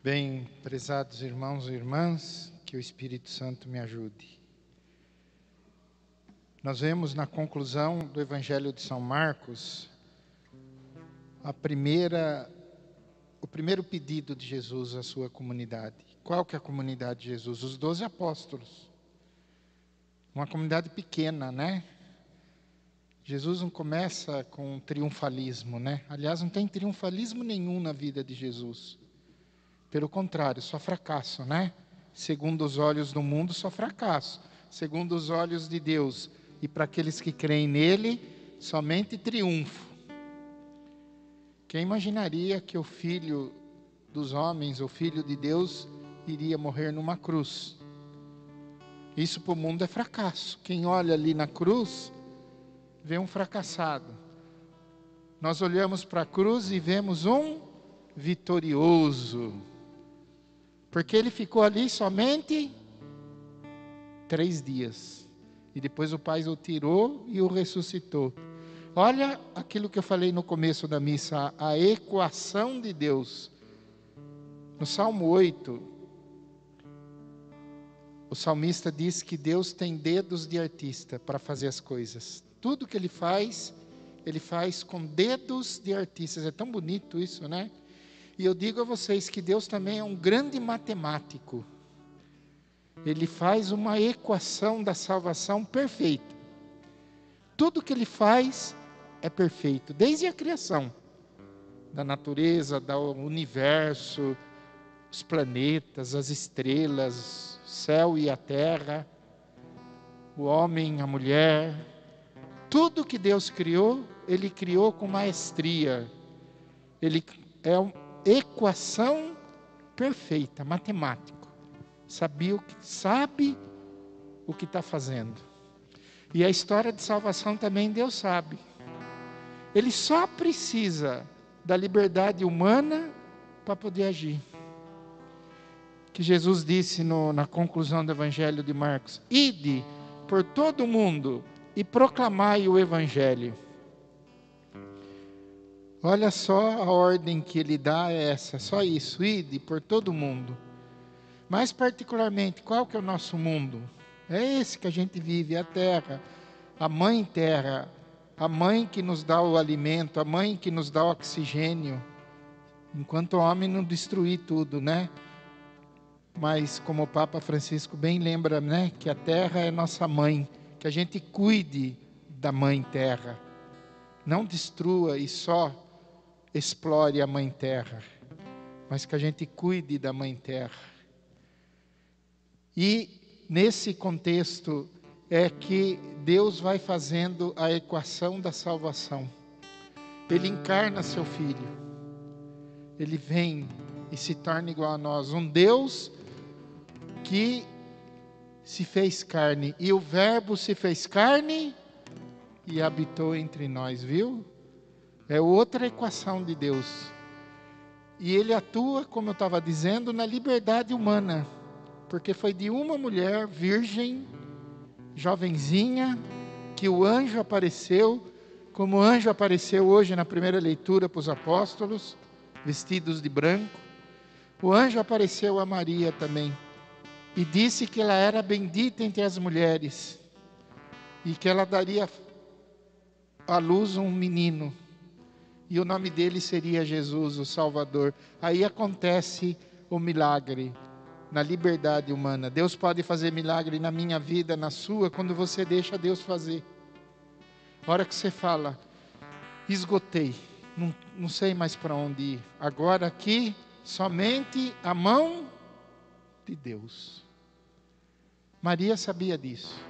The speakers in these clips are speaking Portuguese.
Bem, prezados irmãos e irmãs, que o Espírito Santo me ajude. Nós vemos na conclusão do Evangelho de São Marcos, o primeiro pedido de Jesus à sua comunidade. Qual que é a comunidade de Jesus? Os 12 apóstolos. Uma comunidade pequena, né? Jesus não começa com triunfalismo, né? Aliás, não tem triunfalismo nenhum na vida de Jesus. Pelo contrário, só fracasso, né? Segundo os olhos do mundo, só fracasso. Segundo os olhos de Deus e para aqueles que creem nele, somente triunfo. Quem imaginaria que o Filho dos homens, o Filho de Deus, iria morrer numa cruz? Isso para o mundo é fracasso. Quem olha ali na cruz, vê um fracassado. Nós olhamos para a cruz e vemos um vitorioso. Porque ele ficou ali somente 3 dias. E depois o Pai o tirou e o ressuscitou. Olha aquilo que eu falei no começo da missa, a equação de Deus. No Salmo 8, o salmista diz que Deus tem dedos de artista para fazer as coisas. Tudo que ele faz com dedos de artistas. É tão bonito isso, né? E eu digo a vocês que Deus também é um grande matemático. Ele faz uma equação da salvação perfeita. Tudo que ele faz é perfeito, desde a criação da natureza, do universo, os planetas, as estrelas, o céu e a terra, o homem, a mulher. Tudo que Deus criou, ele criou com maestria. Ele é equação perfeita, matemático. Sabe o que está fazendo. E a história de salvação também Deus sabe. Ele só precisa da liberdade humana para poder agir. Que Jesus disse na conclusão do Evangelho de Marcos: Ide por todo o mundo e proclamai o Evangelho. Olha só a ordem que ele dá é essa, só isso, ide por todo o mundo. Mais particularmente, qual que é o nosso mundo? É esse que a gente vive, a terra, a mãe terra, a mãe que nos dá o alimento, a mãe que nos dá o oxigênio, enquanto o homem não destruir tudo, né? Mas como o Papa Francisco bem lembra, né, que a terra é nossa mãe, que a gente cuide da mãe terra, não destrua e só explore a mãe terra, mas que a gente cuide da mãe terra. E nesse contexto é que Deus vai fazendo a equação da salvação. Ele encarna seu Filho. Ele vem e se torna igual a nós. Um Deus que se fez carne. E o Verbo se fez carne e habitou entre nós, viu? É outra equação de Deus. E ele atua, como eu estava dizendo, na liberdade humana. Porque foi de uma mulher virgem, jovenzinha, que o anjo apareceu, como o anjo apareceu hoje na primeira leitura para os apóstolos, vestidos de branco. O anjo apareceu a Maria também, e disse que ela era bendita entre as mulheres, e que ela daria à luz um menino, e o nome dele seria Jesus, o Salvador. Aí acontece o milagre. Na liberdade humana. Deus pode fazer milagre na minha vida, na sua, quando você deixa Deus fazer. A hora que você fala, esgotei, não sei mais para onde ir. Agora aqui, somente a mão de Deus. Maria sabia disso,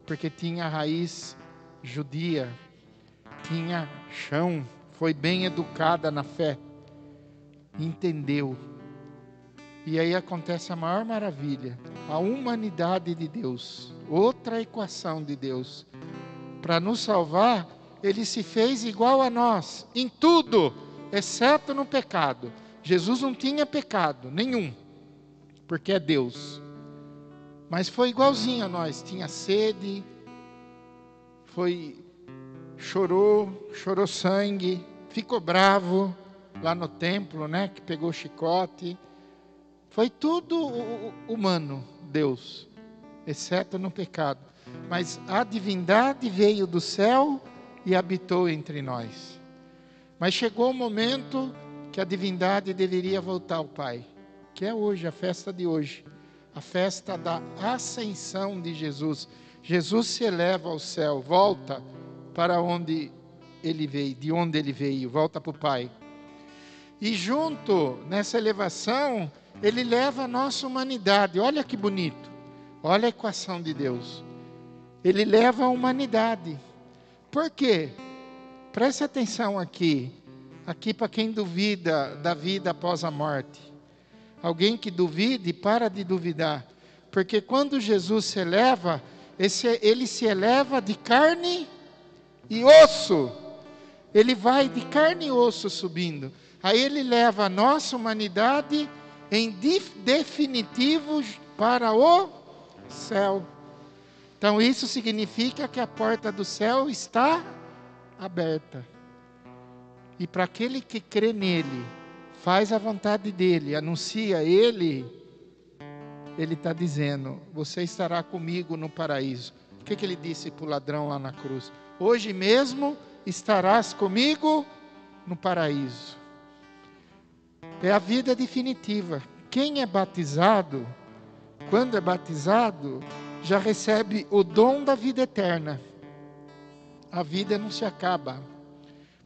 porque tinha raiz judia, tinha chão, foi bem educada na fé, entendeu. E aí acontece a maior maravilha, a humanidade de Deus, outra equação de Deus. Para nos salvar, Ele se fez igual a nós, em tudo, exceto no pecado. Jesus não tinha pecado nenhum, porque é Deus. Mas foi igualzinho a nós, tinha sede, chorou sangue, ficou bravo lá no templo, né, que pegou chicote. Foi tudo humano, Deus, exceto no pecado. Mas a divindade veio do céu e habitou entre nós. Mas chegou o momento que a divindade deveria voltar ao Pai, que é hoje, a festa de hoje, a festa da ascensão de Jesus. Jesus se eleva ao céu, volta para onde ele veio, de onde ele veio, volta para o Pai. E junto nessa elevação, ele leva a nossa humanidade. Olha que bonito, olha a equação de Deus. Ele leva a humanidade. Por quê? Preste atenção aqui para quem duvida da vida após a morte. Alguém que duvide, para de duvidar. Porque quando Jesus se eleva, ele se eleva de carne e osso. Ele vai de carne e osso subindo. Aí ele leva a nossa humanidade em definitivo para o céu. Então isso significa que a porta do céu está aberta. E para aquele que crê nele, faz a vontade dele, anuncia ele está dizendo: você estará comigo no paraíso. O que ele disse para o ladrão lá na cruz? Hoje mesmo estarás comigo no paraíso. É a vida definitiva. Quem é batizado, quando é batizado, já recebe o dom da vida eterna. A vida não se acaba.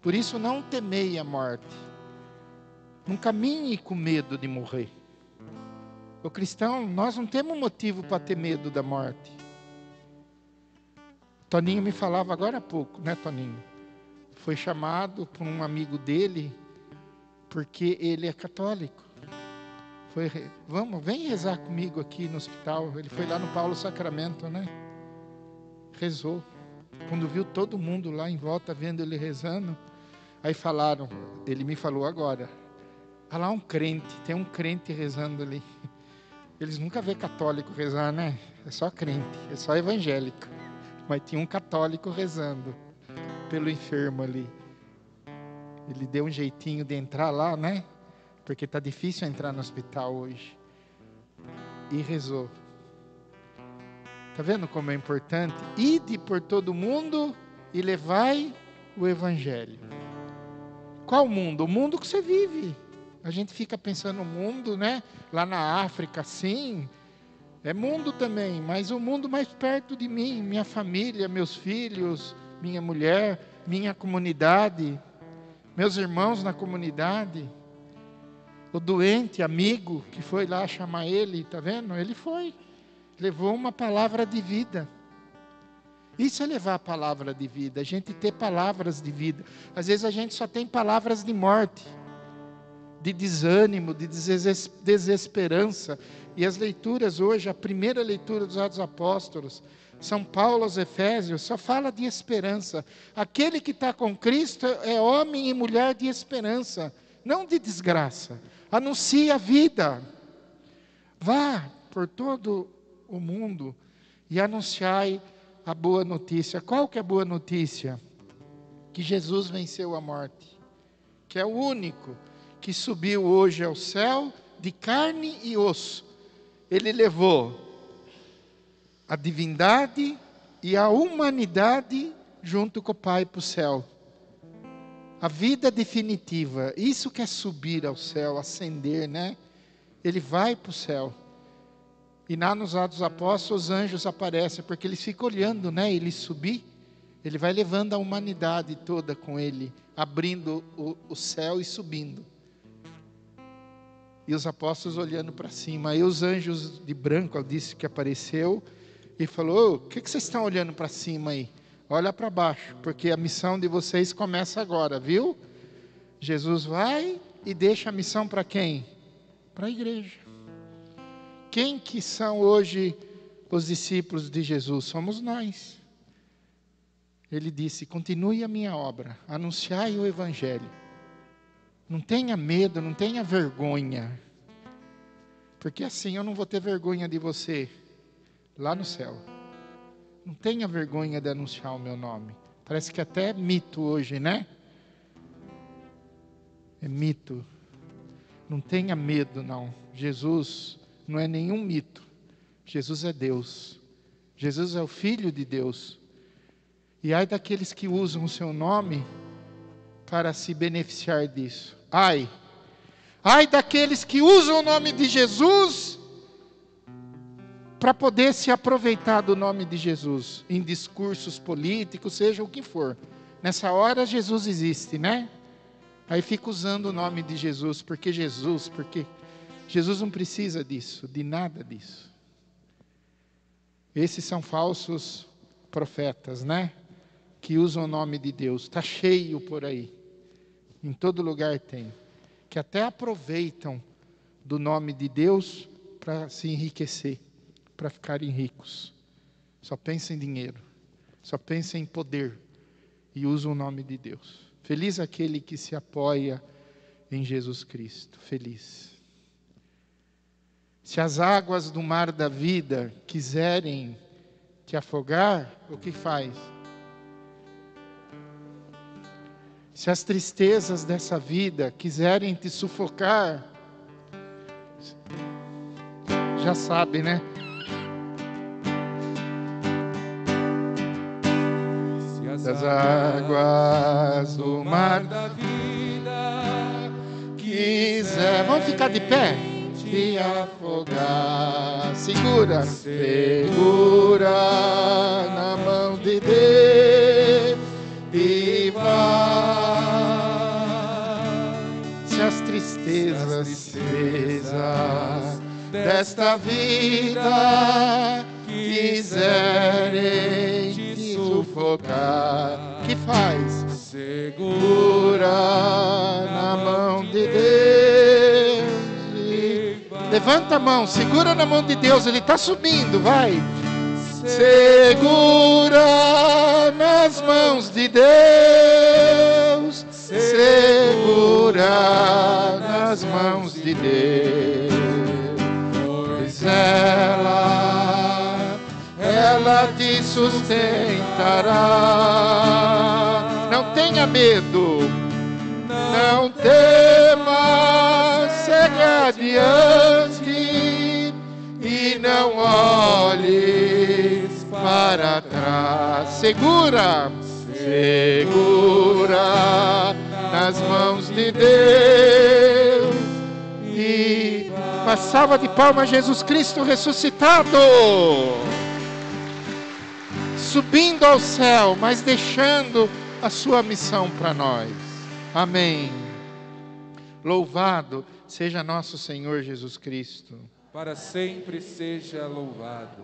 Por isso não temei a morte. Não caminhe com medo de morrer. O cristão, nós não temos motivo para ter medo da morte. Toninho me falava agora há pouco, né, Toninho? Foi chamado por um amigo dele, porque ele é católico. Vem rezar comigo aqui no hospital. Ele foi lá no Paulo Sacramento, né? Rezou. Quando viu todo mundo lá em volta vendo ele rezando, aí falaram, ele me falou agora, lá um crente, tem um crente rezando ali. Eles nunca vê católico rezar, né? É só crente, é só evangélico. Mas tinha um católico rezando pelo enfermo ali. Ele deu um jeitinho de entrar lá, né? Porque está difícil entrar no hospital hoje. E rezou. Está vendo como é importante? Ide por todo mundo e levai o evangelho. Qual mundo? O mundo que você vive. A gente fica pensando no mundo, né? Lá na África, sim. É mundo também, mas o mundo mais perto de mim, minha família, meus filhos, minha mulher, minha comunidade, meus irmãos na comunidade. O doente, amigo, que foi lá chamar ele, tá vendo? Ele foi, levou uma palavra de vida. Isso é levar a palavra de vida, a gente ter palavras de vida. Às vezes a gente só tem palavras de morte, de desânimo, de desesperança. E as leituras hoje, a primeira leitura dos Atos Apóstolos, São Paulo aos Efésios, só fala de esperança. Aquele que está com Cristo é homem e mulher de esperança, não de desgraça. Anuncia a vida. Vá por todo o mundo e anunciai a boa notícia. Qual que é a boa notícia? Que Jesus venceu a morte, que é o único que subiu hoje ao céu de carne e osso. Ele levou a divindade e a humanidade junto com o Pai para o céu. A vida definitiva, isso que é subir ao céu, ascender, né? Ele vai para o céu. E lá nos Atos dos Apóstolos, os anjos aparecem, porque eles ficam olhando, né? Ele subir, ele vai levando a humanidade toda com ele, abrindo o céu e subindo. E os apóstolos olhando para cima. Aí os anjos de branco, eu disse que apareceu, e falou: o que vocês estão olhando para cima aí? Olha para baixo, porque a missão de vocês começa agora, viu? Jesus vai e deixa a missão para quem? Para a igreja. Quem que são hoje os discípulos de Jesus? Somos nós. Ele disse: continue a minha obra, anunciai o evangelho. Não tenha medo, não tenha vergonha. Porque assim eu não vou ter vergonha de você lá no céu. Não tenha vergonha de anunciar o meu nome. Parece que até é mito hoje, né? É mito. Não tenha medo, não. Jesus não é nenhum mito. Jesus é Deus. Jesus é o Filho de Deus. E ai daqueles que usam o seu nome para se beneficiar disso. Ai daqueles que usam o nome de Jesus para poder se aproveitar do nome de Jesus em discursos políticos, seja o que for. Nessa hora Jesus existe, né? Aí fica usando o nome de Jesus, porque Jesus não precisa disso, de nada disso. Esses são falsos profetas, né? Que usam o nome de Deus. Está cheio por aí. Em todo lugar tem. Que até aproveitam do nome de Deus para se enriquecer, para ficarem ricos. Só pensam em dinheiro, só pensam em poder e usam o nome de Deus. Feliz aquele que se apoia em Jesus Cristo. Feliz. Se as águas do mar da vida quiserem te afogar, o que faz? Se as tristezas dessa vida quiserem te sufocar, já sabe, né? Se as águas do mar da vida quiser, vamos ficar de pé? Te afogar, segura na mão de Deus e vai. Se as tristezas desta vida quiserem te sufocar, que faz? Segura na mão de Deus. Levanta a mão, segura na mão de Deus, Ele está subindo, vai. Segura nas mãos de Deus, segura nas mãos de Deus, pois ela te sustentará. Não tenha medo, não temas, segue adiante e não olhes para trás. Segura nas mãos de Deus. E uma salva de palmas, Jesus Cristo ressuscitado, subindo ao céu, mas deixando a sua missão para nós. Amém. Louvado seja nosso Senhor Jesus Cristo. Para sempre seja louvado.